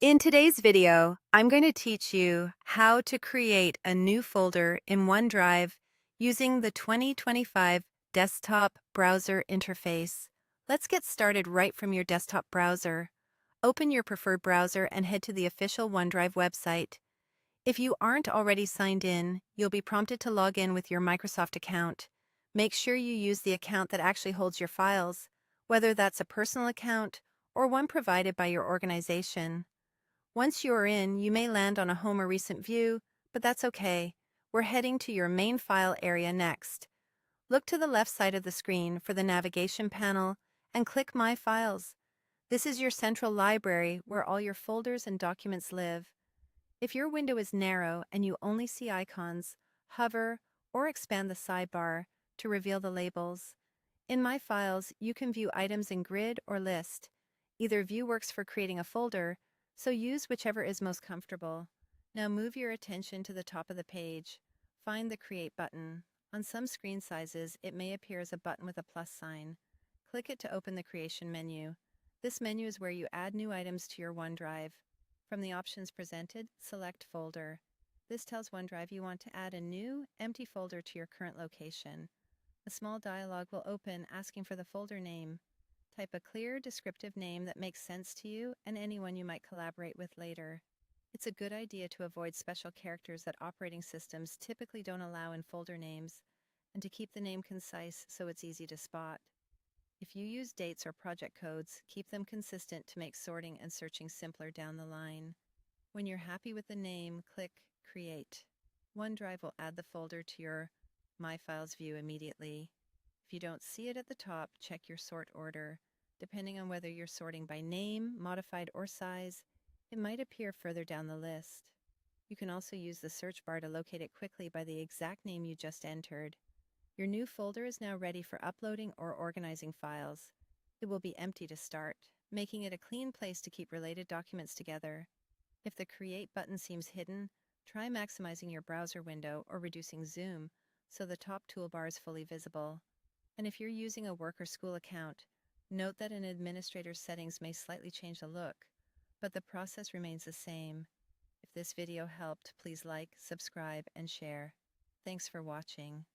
In today's video, I'm going to teach you how to create a new folder in OneDrive using the 2025 desktop browser interface. Let's get started right from your desktop browser. Open your preferred browser and head to the official OneDrive website. If you aren't already signed in, you'll be prompted to log in with your Microsoft account. Make sure you use the account that actually holds your files, whether that's a personal account or one provided by your organization. Once you are in, you may land on a home or recent view, but that's okay. We're heading to your main file area next. Look to the left side of the screen for the navigation panel and click My Files. This is your central library where all your folders and documents live. If your window is narrow and you only see icons, hover or expand the sidebar to reveal the labels. In My Files, you can view items in grid or list. Either view works for creating a folder, so use whichever is most comfortable. Now move your attention to the top of the page. Find the Create button. On some screen sizes, it may appear as a button with a plus sign. Click it to open the Creation menu. This menu is where you add new items to your OneDrive. From the options presented, select Folder. This tells OneDrive you want to add a new, empty folder to your current location. A small dialog will open asking for the folder name. Type a clear, descriptive name that makes sense to you and anyone you might collaborate with later. It's a good idea to avoid special characters that operating systems typically don't allow in folder names, and to keep the name concise so it's easy to spot. If you use dates or project codes, keep them consistent to make sorting and searching simpler down the line. When you're happy with the name, click Create. OneDrive will add the folder to your My Files view immediately. If you don't see it at the top, check your sort order. Depending on whether you're sorting by name, modified, or size, it might appear further down the list. You can also use the search bar to locate it quickly by the exact name you just entered. Your new folder is now ready for uploading or organizing files. It will be empty to start, making it a clean place to keep related documents together. If the Create button seems hidden, try maximizing your browser window or reducing zoom so the top toolbar is fully visible. And if you're using a work or school account, note that an administrator's settings may slightly change the look, but the process remains the same. If this video helped, please like, subscribe, and share. Thanks for watching.